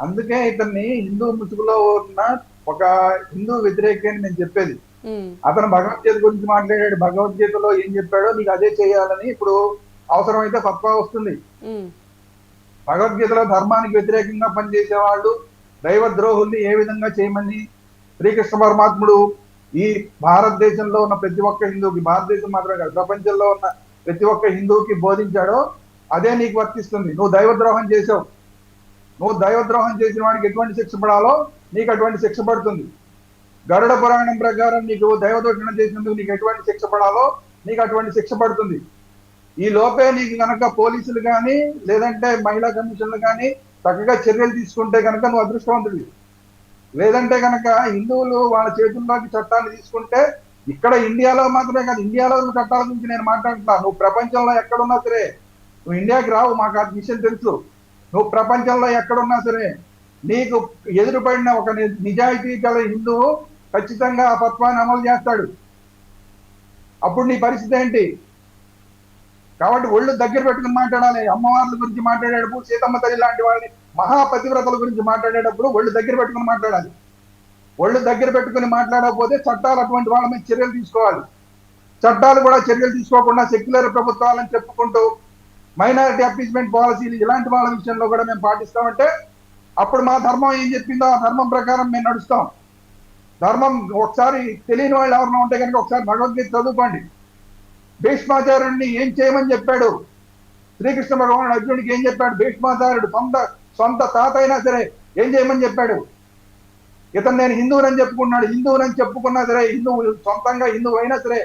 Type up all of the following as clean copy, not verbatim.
అందుకే ఇతన్ని హిందూ ముసుగులో ఉన్న ఒక హిందూ వ్యతిరేకి అని నేను చెప్పేది. ఉమ్, అతను భగవద్గీత గురించి మాట్లాడాడు. భగవద్గీతలో ఏం చెప్పాడో నీకు అదే చేయాలని ఇప్పుడు అవసరమైతే ఫత్వా వస్తుంది. ఉమ్, భగవద్గీతలో ధర్మానికి వ్యతిరేకంగా పనిచేసే వాళ్ళు దైవద్రోహుల్ని ఏ విధంగా చేయమని శ్రీకృష్ణ పరమాత్ముడు ఈ భారతదేశంలో ఉన్న ప్రతి ఒక్క హిందూకి, భారతదేశం మాత్రమే కాదు ప్రపంచంలో ఉన్న ప్రతి ఒక్క హిందూకి బోధించాడో అదే నీకు వర్తిస్తుంది. నువ్వు దైవద్రోహం చేసావు, నువ్వు దైవద్రోహం చేసిన వాడికి ఎటువంటి శిక్ష పడాలో నీకు అటువంటి శిక్ష పడుతుంది. గరుడ పురాణం ప్రకారం నీకు దైవదూషణ చేసినందుకు నీకు ఎటువంటి శిక్ష పడాలో నీకు అటువంటి శిక్ష పడుతుంది. ఈ లోపే నీకు కనుక పోలీసులు కానీ లేదంటే మహిళా కమిషన్లు కానీ చక్కగా చర్యలు తీసుకుంటే కనుక నువ్వు అదృష్టవంతుడివి. లేదంటే కనుక హిందువులు వాళ్ళ చేతుల్లోకి చట్టాన్ని తీసుకుంటే, ఇక్కడ ఇండియాలో మాత్రమే కాదు, ఇండియాలో ఉన్న చట్టాల గురించి నేను మాట్లాడుతున్నా. నువ్వు ప్రపంచంలో ఎక్కడున్నా సరే, నువ్వు ఇండియాకి రావు, మాకు ఆ విషయం తెలుసు. నువ్వు ప్రపంచంలో ఎక్కడున్నా సరే నీకు ఎదురుపడిన ఒక నిజాయితీ గల హిందువు ఖచ్చితంగా ఆ తత్వాన్ని అమలు చేస్తాడు. అప్పుడు నీ పరిస్థితి ఏంటి? కాబట్టి ఒళ్ళు దగ్గర పెట్టుకుని మాట్లాడాలి. అమ్మవార్ల గురించి మాట్లాడేటప్పుడు, సీతమ్మ తల్లి లాంటి వాళ్ళని మహాపతివ్రతల గురించి మాట్లాడేటప్పుడు ఒళ్ళు దగ్గర పెట్టుకుని మాట్లాడాలి. ఒళ్ళు దగ్గర పెట్టుకుని మాట్లాడకపోతే చట్టాలు అటువంటి వాళ్ళ మీద చర్యలు తీసుకోవాలి. చట్టాలు కూడా చర్యలు తీసుకోకుండా సెక్యులర్ ప్రభుత్వాలని చెప్పుకుంటూ మైనారిటీ అపీస్మెంట్ పాలసీలు ఇలాంటి వాళ్ళ విషయంలో కూడా మేము పాటిస్తామంటే అప్పుడు మా ధర్మం ఏం చెప్పిందో ఆ ధర్మం ప్రకారం మేము నడుస్తాం. ధర్మం ఒకసారి తెలియని వాళ్ళు ఎవరైనా ఉంటే కనుక ఒకసారి భగవద్గీత చదువుకోండి. భీష్మాచార్యుడిని ఏం చేయమని చెప్పాడు శ్రీకృష్ణ భగవానుడు? అర్జునుడికి ఏం చెప్పాడు? భీష్మాచార్యుడు సొంత తాత అయినా సరే ఏం చేయమని చెప్పాడు? ఇతను నేను హిందువునని చెప్పుకున్నాడు. హిందువునని చెప్పుకున్నా సరే, హిందువు సొంతంగా హిందువు అయినా సరే,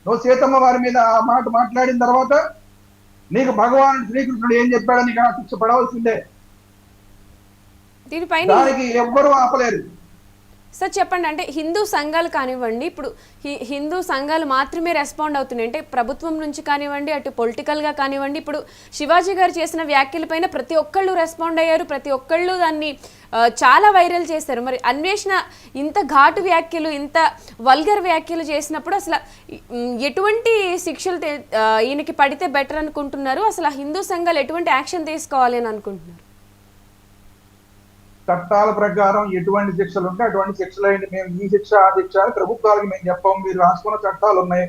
నువ్వు సీతమ్మ వారి మీద ఆ మాట మాట్లాడిన తర్వాత నీకు భగవానుడు శ్రీకృష్ణుడు ఏం చెప్పాడో నీకు ఆ శిక్ష పడవలసిందే. దీనిపైన దానికి ఎవ్వరూ ఆపలేరు. సార్ చెప్పండి, అంటే హిందూ సంఘాలు కానివ్వండి, ఇప్పుడు హిందూ సంఘాలు మాత్రమే రెస్పాండ్ అవుతున్నాయి అంటే ప్రభుత్వం నుంచి కానివ్వండి, అటు పొలిటికల్గా కానివ్వండి, ఇప్పుడు శివాజీ గారు చేసిన వ్యాఖ్యలపైన ప్రతి ఒక్కళ్ళు రెస్పాండ్ అయ్యారు, ప్రతి ఒక్కళ్ళు దాన్ని చాలా వైరల్ చేశారు. మరి అన్వేషణ ఇంత ఘాటు వ్యాఖ్యలు, ఇంత వల్గర్ వ్యాఖ్యలు చేసినప్పుడు అసలు ఎటువంటి శిక్షలు ఈయనకి పడితే బెటర్ అనుకుంటున్నారు? అసలు హిందూ సంఘాలు ఎటువంటి యాక్షన్ తీసుకోవాలి అని అనుకుంటున్నారు? చట్టాల ప్రకారం ఎటువంటి శిక్షలు ఉంటే అటువంటి శిక్షలు అయింది. మేము ఈ శిక్ష ఆ శిక్ష అని ప్రభుత్వాలకు మేము చెప్పాము. మీరు రాసుకున్న చట్టాలు ఉన్నాయి.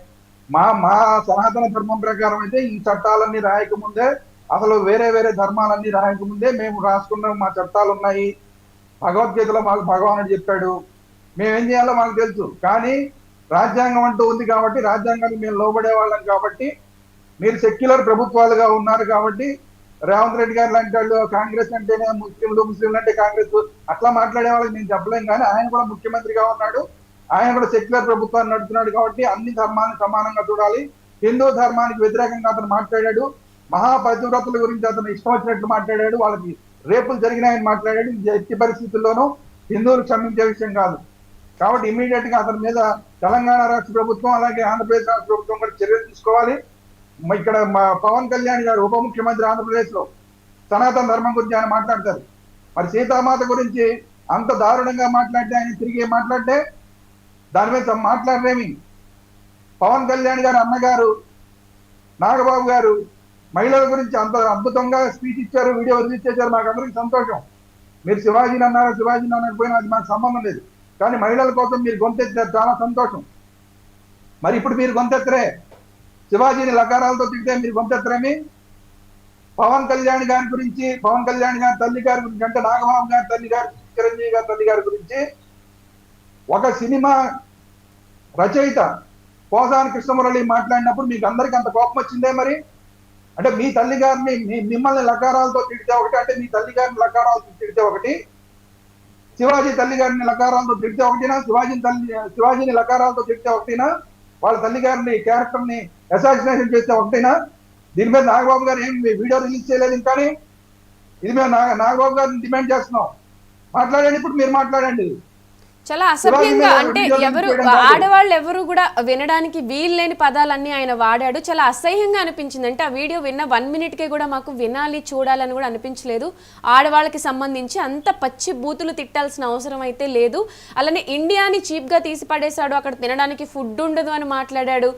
మా సనాతన ధర్మం ప్రకారం అయితే ఈ చట్టాలన్నీ రాయకముందే, అసలు వేరే వేరే ధర్మాలన్నీ రాయకముందే మేము రాసుకున్న మా చట్టాలు ఉన్నాయి. భగవద్గీతలో మాకు భగవానుడు చెప్పాడు, మేమేం చేయాలో మాకు తెలుసు. కానీ రాజ్యాంగం అంటూ ఉంది కాబట్టి, రాజ్యాంగానికి మేము లోబడే వాళ్ళం కాబట్టి, మీరు సెక్యులర్ ప్రభుత్వాలుగా ఉన్నారు కాబట్టి రేవంత్ రెడ్డి గారు లాంటి వాళ్ళు కాంగ్రెస్ అంటేనే ముస్లింలు అంటే కాంగ్రెస్ అట్లా మాట్లాడే వాళ్ళకి నేను చెప్పలేం. కానీ ఆయన కూడా ముఖ్యమంత్రిగా ఉన్నాడు, ఆయన కూడా సెక్యులర్ ప్రభుత్వాన్ని నడుపుతున్నాడు కాబట్టి అన్ని ధర్మాన్ని సమానంగా చూడాలి. హిందూ ధర్మానికి వ్యతిరేకంగా అతను మాట్లాడాడు. మహాపతివ్రతల గురించి అతను ఇష్టం వచ్చినట్లు మాట్లాడాడు. వాళ్ళకి రేపులు జరిగినాయని మాట్లాడాడు. ఇది ఎట్టి పరిస్థితుల్లోనూ హిందువులు క్షమించే విషయం కాదు. కాబట్టి ఇమీడియట్ గా అతని మీద తెలంగాణ రాష్ట్ర ప్రభుత్వం అలాగే ఆంధ్రప్రదేశ్ రాష్ట్ర ప్రభుత్వం కూడా చర్యలు తీసుకోవాలి. ఇక్కడ మా పవన్ కళ్యాణ్ గారు ఉప ముఖ్యమంత్రి ఆంధ్రప్రదేశ్ లో సనాతన ధర్మం గురించి ఆయన మాట్లాడతారు. మరి సీతామాత గురించి అంత దారుణంగా మాట్లాడితే ఆయన తిరిగి మాట్లాడితే దాని మీద మాట్లాడరేమి? పవన్ కళ్యాణ్ గారు అన్నగారు నాగబాబు గారు మహిళల గురించి అంత అద్భుతంగా స్పీచ్ ఇచ్చారు, వీడియో రిలీజ్ చేశారు. మాకు అందరికి సంతోషం. మీరు శివాజీని అన్నారా, శివాజీని అనకపోయినా అది మాకు సంబంధం లేదు. కానీ మహిళల కోసం మీరు గొంతెత్తారు, చాలా సంతోషం. మరి ఇప్పుడు మీరు గొంతెత్తరే, శివాజీని లకారాలతో తిడితే మీరు గొంతెత్తరేమి? పవన్ కళ్యాణ్ గారి గురించి, పవన్ కళ్యాణ్ గారి తల్లి గారి గురించి, అంటే నాగబాబు గారి తల్లి గారి, చిరంజీవి గారి తల్లి గారి గురించి ఒక సినిమా రచయిత పోసాని కృష్ణమురళి మాట్లాడినప్పుడు మీకు అందరికి అంత కోపం వచ్చిందే? మరి అంటే మీ తల్లి గారిని మిమ్మల్ని లకారాలతో తిడితే ఒకటి, అంటే మీ తల్లి గారిని లకారాలతో తిడితే ఒకటి, శివాజీ తల్లి గారిని లకారాలతో తిడితే ఒకటినా, శివాజీని లకారాలతో తిడితే ఒకటినా, వాళ్ళ తల్లి గారిని క్యారెక్టర్ ని అసాసినేషన్ చేస్తే ఒకటినా? దీని మీద నాగబాబు గారు ఏం వీడియో రిలీజ్ చేయలేదు కానీ ఇది మేము నాగబాబు గారిని డిమాండ్ చేస్తున్నాం. మాట్లాడండి, ఇప్పుడు మీరు మాట్లాడండి. చాలా అసభ్యంగా, అంటే ఎవరు ఆడవాళ్ళు ఎవరు కూడా వినడానికి వీల్లేని పదాలన్నీ ఆయన వాడాడు. చాలా అసహ్యంగా అనిపించింది. అంటే ఆ వీడియో విన్న 1 minute కూడా మాకు వినాలి చూడాలని కూడా అనిపించలేదు. ఆడవాళ్ళకి సంబంధించి అంత పచ్చి బూతులు తిట్టాల్సిన అవసరం అయితే లేదు. అలానే ఇండియాని చీప్గా తీసి పడేశాడు, అక్కడ తినడానికి ఫుడ్ ఉండదు అని మాట్లాడాడు.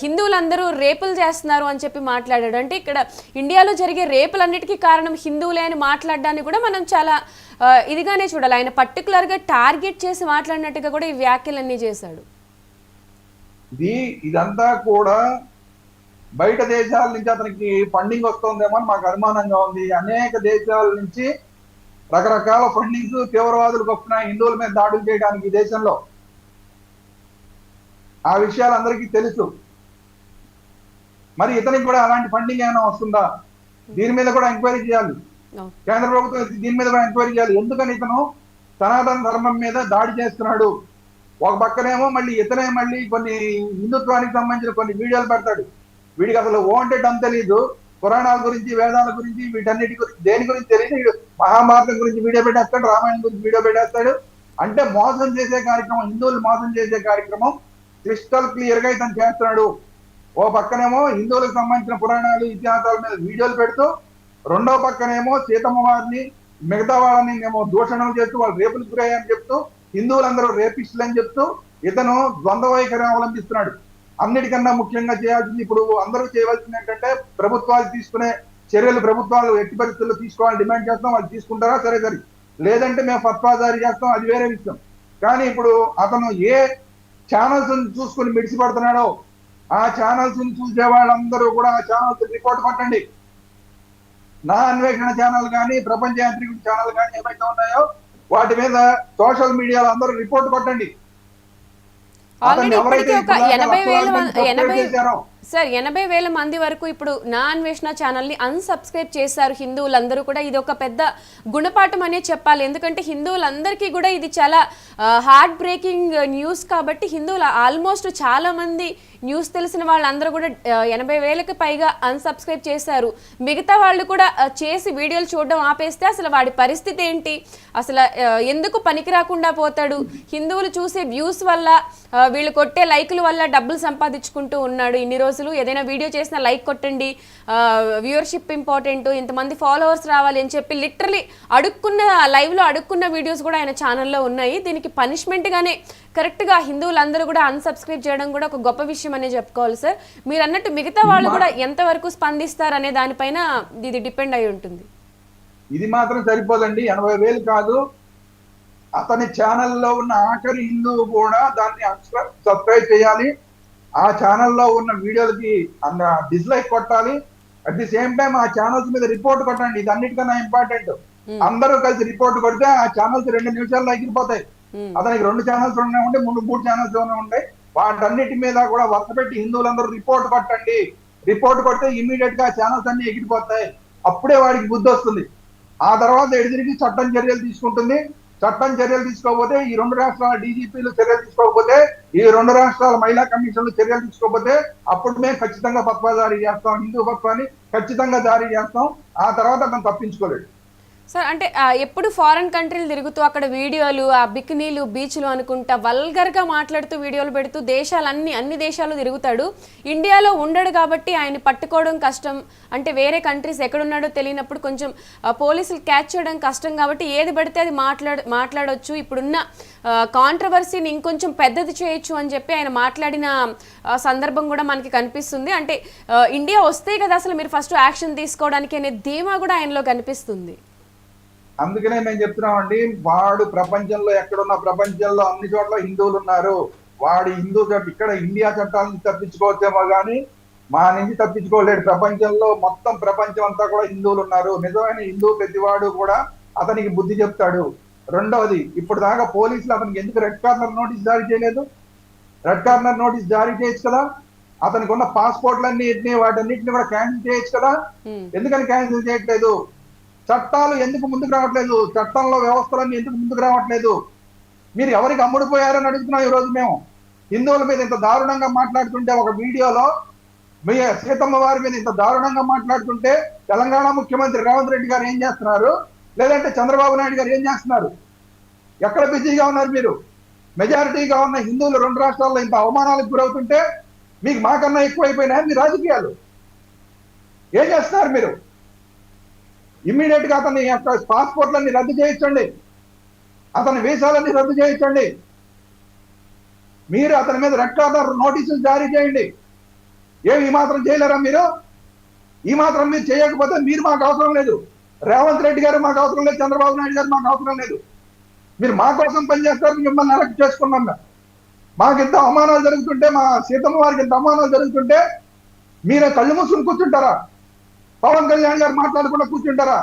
హిందువులందరూ రేపులు చేస్తున్నారు అని చెప్పి మాట్లాడాడు. అంటే ఇక్కడ ఇండియాలో జరిగే రేపులన్నిటికీ కారణం హిందువులే అని మాట్లాడడాన్ని కూడా మనం చాలా ఇదిగానే చూడాలి. ఆయన పర్టికులర్గా టార్గెట్ చేసి మాట్లాడినట్టుగా కూడా ఈ వ్యాఖ్యలన్నీ చేశాడు. ఇదంతా కూడా బయట దేశాల నుంచి అతనికి ఫండింగ్ వస్తుందేమో అని మాకు అనుమానంగా ఉంది. అనేక దేశాల నుంచి రకరకాల ఫండింగ్స్ తీవ్రవాదులకు వస్తున్నాయి హిందువుల మీద దాడులు చేయడానికి ఈ దేశంలో. ఆ విషయాలు అందరికీ తెలుసు. మరి ఇతనికి కూడా అలాంటి ఫండింగ్ ఏమైనా వస్తుందా? దీని మీద కూడా ఎంక్వైరీ చేయాలి. కేంద్ర ప్రభుత్వం దీని మీద కూడా ఎంక్వైరీ చేయాలి. ఎందుకని ఇతను సనాతన ధర్మం మీద దాడి చేస్తున్నాడు? ఒక పక్కనేమో మళ్ళీ ఇతనే మళ్ళీ కొన్ని హిందుత్వానికి సంబంధించిన కొన్ని వీడియోలు పెడతాడు. వీడికి అసలు ఓ అంటే డమ్ తెలియదు. పురాణాల గురించి, వేదాల గురించి, వీటన్నిటి గురించి, దేని గురించి తెలియదు. మహాభారతం గురించి వీడియో పెట్టేస్తాడు, రామాయణం గురించి వీడియో పెట్టేస్తాడు. అంటే మోసం చేసే కార్యక్రమం, హిందువులు మోసం చేసే కార్యక్రమం క్రిస్టల్ క్లియర్ గా ఇతను చేస్తున్నాడు. ఓ పక్కనేమో హిందువులకు సంబంధించిన పురాణాలు, ఇతిహాసాల మీద వీడియోలు పెడుతూ, రెండో పక్కనేమో సీతమ్మ వారిని, మిగతా వాళ్ళని ఏమో దూషణలు చేస్తూ వాళ్ళు రేపులకు గురయ్యని చెప్తూ, హిందువులందరూ రేపిస్టులు అని చెప్తూ ఇతను ద్వంద్వ వైఖరి అవలంబిస్తున్నాడు. అన్నిటికన్నా ముఖ్యంగా చేయాల్సింది, ఇప్పుడు అందరూ చేయవలసింది ఏంటంటే ప్రభుత్వాలు తీసుకునే చర్యలు ప్రభుత్వాలు ఎట్టి పరిస్థితుల్లో తీసుకోవాలని డిమాండ్ చేస్తాం. వాళ్ళు తీసుకుంటారా సరే, లేదంటే మేము ఫత్వా జారీ చేస్తాం, అది వేరే విషయం. కానీ ఇప్పుడు అతను ఏ ఛానల్స్ చూసుకుని మిడిసిపడుతున్నాడో ఆ ఛానల్స్ చూసే వాళ్ళందరూ కూడా ఆ ఛానల్స్ రిపోర్ట్ కొట్టండి. నా అన్వేషణ ఛానల్ కానీ, ప్రపంచ యాంత్రికుడి ఛానల్ కానీ ఏమైతే ఉన్నాయో వాటి మీద సోషల్ మీడియాలో అందరూ రిపోర్ట్ కొట్టండి. ఆల్రెడీ ఇప్పటికీ ఒక 80,000 మంది వరకు ఇప్పుడు నా అన్వేషణ ఛానల్ని అన్సబ్స్క్రైబ్ చేశారు హిందువులందరూ కూడా. ఇది ఒక పెద్ద గుణపాఠం అనే చెప్పాలి. ఎందుకంటే హిందువులందరికీ కూడా ఇది చాలా హార్ట్ బ్రేకింగ్ న్యూస్. కాబట్టి హిందువులు ఆల్మోస్ట్ చాలా మంది న్యూస్ తెలిసిన వాళ్ళందరూ కూడా 80,000కి పైగా అన్సబ్స్క్రైబ్ చేశారు. మిగతా వాళ్ళు కూడా చేసి వీడియోలు చూడడం ఆపేస్తే అసలు వాడి పరిస్థితి ఏంటి, అసలు ఎందుకు పనికి రాకుండా పోతాడు? హిందువులు చూసే వ్యూస్ వల్ల, వీళ్ళు కొట్టే లైకుల వల్ల డబ్బులు సంపాదించుకుంటూ ఉన్నాడు ఇన్ని రోజులు. ఏదైనా వీడియో చేసిన లైక్ కొట్టండి, వ్యూవర్షిప్ ఇంపార్టెంట్, ఇంతమంది ఫాలోవర్స్ రావాలి అని చెప్పి లిటరలీ అడుక్కున్న లైవ్లో అడుక్కున్న వీడియోస్ కూడా ఆయన ఛానల్లో ఉన్నాయి. దీనికి పనిష్మెంట్గానే కరెక్ట్గా హిందువులందరూ కూడా అన్సబ్స్క్రైబ్ చేయడం కూడా ఒక గొప్ప విషయం అనే చెప్పుకోవాలి సార్. మీరు అన్నట్టు మిగతా వాళ్ళు కూడా ఎంతవరకు స్పందిస్తారు అనే దానిపైన ఇది డిపెండ్ అయి ఉంటుంది. ఇది మాత్రం సరిపోదండి, 80,000 కాదు. అతని ఛానల్లో ఉన్న ఆఖరి హిందువు కూడా దాన్ని సబ్స్క్రైబ్ చేయాలి. ఆ ఛానల్లో ఉన్న వీడియోలకి డిస్లైక్ కొట్టాలి. అట్ ది సేమ్ టైం ఆ ఛానల్స్ మీద రిపోర్ట్ కొట్టండి. ఇది అన్నిటికన్నా ఇంపార్టెంట్. అందరూ కలిసి రిపోర్ట్ కొడితే ఆ ఛానల్స్ 2 నిమిషాల్లో ఎగిరిపోతాయి. అతనికి 2 ఛానల్స్ ఉంటే ముందు 3 ఛానల్స్ ఉంటాయి. వాటన్నిటి మీద కూడా వరుస పెట్టి హిందువులందరూ రిపోర్ట్ కొట్టండి. రిపోర్ట్ కొడితే ఇమీడియట్ గా ఛానల్స్ అన్ని ఎగిరిపోతాయి. అప్పుడే వాడికి బుద్ధి వస్తుంది. ఆ తర్వాత ఎడిదిరిగి చట్టం చర్యలు తీసుకుంటుంది. చట్టం చర్యలు తీసుకోకపోతే, ఈ 2 రాష్ట్రాల డీజీపీలు చర్యలు తీసుకోకపోతే, ఈ 2 రాష్ట్రాల మహిళా కమిషన్లు చర్యలు తీసుకోకపోతే అప్పుడు మేము ఖచ్చితంగా ఫత్వా జారీ చేస్తాం. హిందూ ఫత్వాని ఖచ్చితంగా జారీ చేస్తాం. ఆ తర్వాత అతను తప్పించుకోలేడు సార్. అంటే ఎప్పుడు ఫారెన్ కంట్రీలు తిరుగుతూ అక్కడ వీడియోలు, ఆ బికినీలు, బీచ్లు అనుకుంటా వల్గర్గా మాట్లాడుతూ వీడియోలు పెడుతూ అన్ని దేశాలు తిరుగుతాడు. ఇండియాలో ఉండడు కాబట్టి ఆయన పట్టుకోవడం కష్టం. అంటే వేరే కంట్రీస్ ఎక్కడున్నాడో తెలియనప్పుడు కొంచెం పోలీసులు క్యాచ్ చేయడం కష్టం కాబట్టి ఏది పడితే అది మాట్లాడొచ్చు. ఇప్పుడున్న కాంట్రవర్సీని ఇంకొంచెం పెద్దది చేయొచ్చు అని చెప్పి ఆయన మాట్లాడిన సందర్భం కూడా మనకి కనిపిస్తుంది. అంటే ఇండియా వస్తే కదా అసలు మీరు ఫస్ట్ యాక్షన్ తీసుకోవడానికి అనే ధీమా కూడా ఆయనలో కనిపిస్తుంది. అందుకనే మేము చెప్తున్నామండి, వాడు ప్రపంచంలో ఎక్కడున్న, ప్రపంచంలో అన్ని చోట్ల హిందువులు ఉన్నారు. వాడు హిందూ ఇక్కడ ఇండియా చట్టాలను తప్పించుకోవచ్చేమో కానీ మా నుంచి తప్పించుకోలేడు. ప్రపంచంలో మొత్తం ప్రపంచం అంతా కూడా హిందువులు ఉన్నారు. నిజమైన హిందూ ప్రతివాడు కూడా అతనికి బుద్ధి చెప్తాడు. రెండవది, ఇప్పుడు దాకా పోలీసులు అతనికి ఎందుకు రెడ్ కార్నర్ నోటీస్ జారీ చేయలేదు? రెడ్ కార్నర్ నోటీస్ జారీ చేయొచ్చు కదా. అతనికి ఉన్న పాస్పోర్ట్లన్నింటినీ వాటన్నిటిని కూడా క్యాన్సిల్ చేయొచ్చు కదా. ఎందుకని క్యాన్సిల్ చేయట్లేదు? చట్టాలు ఎందుకు ముందుకు రావట్లేదు? చట్టంలో వ్యవస్థలన్నీ ఎందుకు ముందుకు రావట్లేదు? మీరు ఎవరికి అమ్ముడుపోయారని అడుగుతున్నాం ఈ రోజు మేము. హిందువుల మీద ఇంత దారుణంగా మాట్లాడుతుంటే, ఒక వీడియోలో మీ సీతమ్మ వారి మీద ఇంత దారుణంగా మాట్లాడుతుంటే తెలంగాణ ముఖ్యమంత్రి రేవంత్ రెడ్డి గారు ఏం చేస్తున్నారు? లేదంటే చంద్రబాబు నాయుడు గారు ఏం చేస్తున్నారు? ఎక్కడ బిజీగా ఉన్నారు మీరు? మెజారిటీగా ఉన్న హిందువులు 2 రాష్ట్రాల్లో ఇంత అవమానాలకు గురవుతుంటే మీకు మాకన్నా ఎక్కువైపోయినాయి మీ రాజకీయాలు. ఏం చేస్తున్నారు మీరు? ఇమ్మీడియట్ గా అతని యొక్క పాస్పోర్ట్లన్నీ రద్దు చేయించండి, అతని వీసాలన్నీ రద్దు చేయించండి, మీరు అతని మీద రెడ్ కార్నర్ నోటీసులు జారీ చేయండి. ఏమి ఈ మాత్రం చేయలేరా మీరు? ఈ మాత్రం మీరు చేయకపోతే మీరు మాకు అవసరం లేదు, రేవంత్ రెడ్డి గారు మాకు అవసరం లేదు, చంద్రబాబు నాయుడు గారు మాకు అవసరం లేదు. మీరు మా కోసం పనిచేస్తారు, మిమ్మల్ని అరెస్ట్ చేసుకున్నాం. మాకు ఇంత అవమానాలు జరుగుతుంటే, మా సీతమ్మ వారికి ఇంత అవమానాలు జరుగుతుంటే మీరు కళ్ళు మూసుకుని కూర్చుంటారా? పవన్ కళ్యాణ్ గారు మాట్లాడకుండా కూర్చుంటారా?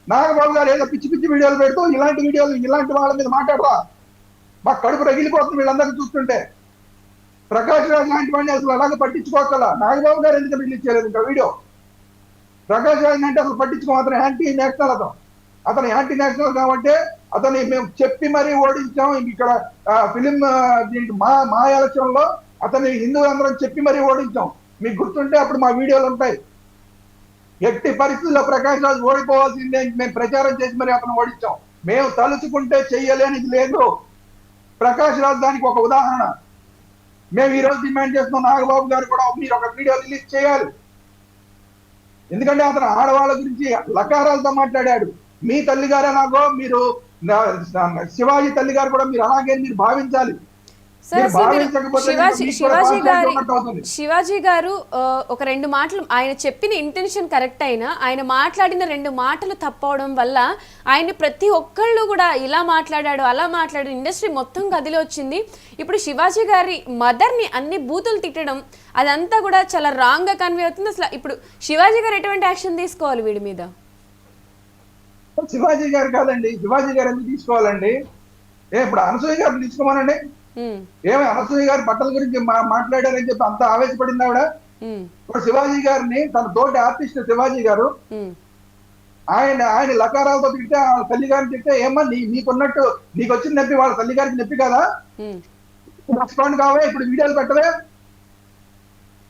నాగబాబు గారు ఏదో పిచ్చి పిచ్చి వీడియోలు పెడుతూ ఇలాంటి వీడియోలు ఇలాంటి వాళ్ళ మీద మాట్లాడరా? మాకు కడుపు రగిలిపోతుంది వీళ్ళందరినీ చూస్తుంటే. ప్రకాష్ రాజ్ లాంటి వాడిని అసలు అలాగే పట్టించుకోగల. నాగబాబు గారు ఎందుకు రిలీజ్ చేయలేదు ఇంకా వీడియో? ప్రకాష్ రాజ్ అంటే అసలు పట్టించుకో. అతను యాంటీ నేషనల్, అతను యాంటీ నేషనల్ కాబట్టి అతన్ని మేము చెప్పి మరీ ఓడించాం. ఇక్కడ ఫిలిం దీనికి మా ఎలక్షన్ లో అతన్ని హిందువులందరం చెప్పి మరీ ఓడించాం. మీకు గుర్తుంటే అప్పుడు మా వీడియోలు ఉంటాయి. ఎట్టి పరిస్థితుల్లో ప్రకాష్ రాజ్ ఓడిపోవాల్సిందే మేము ప్రచారం చేసి మరి అతను ఓడించాం. మేము తలుచుకుంటే చెయ్యలేనిది లేదు. ప్రకాష్ రాజ్ దానికి ఒక ఉదాహరణ. మేము ఈ రోజు డిమాండ్ చేస్తున్నాం, నాగబాబు గారు కూడా మీరు ఒక వీడియో రిలీజ్ చేయాలి. ఎందుకంటే అతను ఆడవాళ్ళ గురించి లకారాలతో మాట్లాడాడు. మీ తల్లి గారే నాగో, మీరు శివాజీ తల్లి గారు కూడా మీరు అలాగే మీరు భావించాలి. శివాజీ గారు ఒక 2 మాటలు ఆయన చెప్పిన ఇంటెన్షన్ కరెక్ట్ అయినా ఆయన మాట్లాడిన 2 మాటలు తప్పవడం వల్ల ఆయన ప్రతి ఒక్కళ్ళు కూడా ఇలా మాట్లాడాడు అలా మాట్లాడాడు, ఇండస్ట్రీ మొత్తం కదిలి వచ్చింది. ఇప్పుడు శివాజీ గారి మదర్ని అన్ని బూతులు తిట్టడం అదంతా కూడా చాలా రాంగ్ గా కన్వే అవుతుంది. అసలు ఇప్పుడు శివాజీ గారు ఎటువంటి యాక్షన్ తీసుకోవాలి వీడి మీద? శివాజీ గారు కాదండి, శివాజీ గారు ఎందుకు తీసుకోవాలండి? ఇప్పుడు అనసూయ గారు తీసుకోమనండి. ఏమి అనసూయ గారి బట్టల గురించి మాట్లాడారని చెప్పి అంత ఆవేశపడింది ఆవిడ. ఇప్పుడు శివాజీ గారిని తన తోటి ఆర్టిస్ట్ శివాజీ గారు ఆయన లకారాలతో తింటే వాళ్ళ తల్లి గారిని తింటే ఏమన్నా నీకున్నట్టు నీకు వచ్చిన నొప్పి వాళ్ళ తల్లి గారికి నొప్పి కదా? రెస్పాండ్ కావే. ఇప్పుడు వీడియోలు పెట్టవే,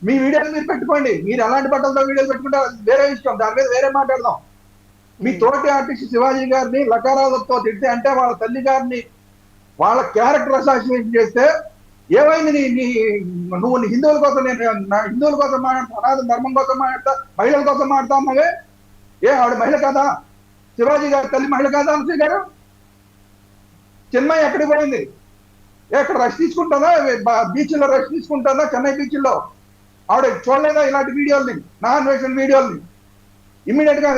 మీ వీడియోలు మీరు పెట్టుకోండి. మీరు ఎలాంటి బట్టలతో వీడియోలు పెట్టుకుంటే వేరే ఇష్టం, దాని మీద వేరే మాట్లాడదాం. మీ తోటి ఆర్టిస్ట్ శివాజీ గారిని లకారాలతో తింటే అంటే వాళ్ళ తల్లి గారిని వాళ్ళ క్యారెక్టర్ అసాసినేషన్ చేస్తే ఏమైంది? నువ్వు హిందువుల కోసం, నేను హిందువుల కోసం మాట్లాడతా, అనాథ ధర్మం కోసం మాట్లాడతా, మహిళల కోసం మాట్లాడతా అన్నవే. ఆవిడ మహిళ కాదా? శివాజీ గారి తల్లి మహిళ కాదా అనసూయ గారు? చెన్నై ఎక్కడికి పోయింది? ఎక్కడ రెస్ట్ తీసుకుంటుందా? బీచ్లో రెస్ట్ తీసుకుంటుందా? చెన్నై బీచ్లో ఆవిడ చూడలేదా ఇలాంటి వీడియోల్ని, నాన్ వేషన్ వీడియోల్ని? ఇమ్మీడియట్ గా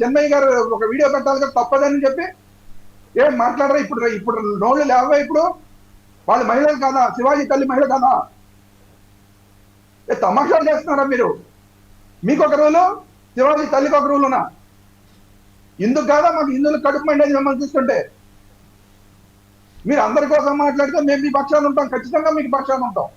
చెన్నై గారు ఒక వీడియో పెట్టాలి కదా తప్పదని చెప్పి ఏం మాట్లాడరా? ఇప్పుడు నోళ్ళు లేవా? ఇప్పుడు వాళ్ళు మహిళలు కాదా? శివాజీ తల్లి మహిళ కాదా? తమాషాలు చేస్తున్నారా మీరు? మీకు ఒక రూలు, శివాజీ తల్లికి ఒక రూలునా? ఎందుకు కాదా మాకు హిందువులకు కడుపు మండేది మిమ్మల్ని చూస్తుంటే? మీరు అందరి కోసం మాట్లాడితే మేము మీ పక్షాన్ని ఉంటాం, ఖచ్చితంగా మీకు పక్షాన్ని ఉంటాం.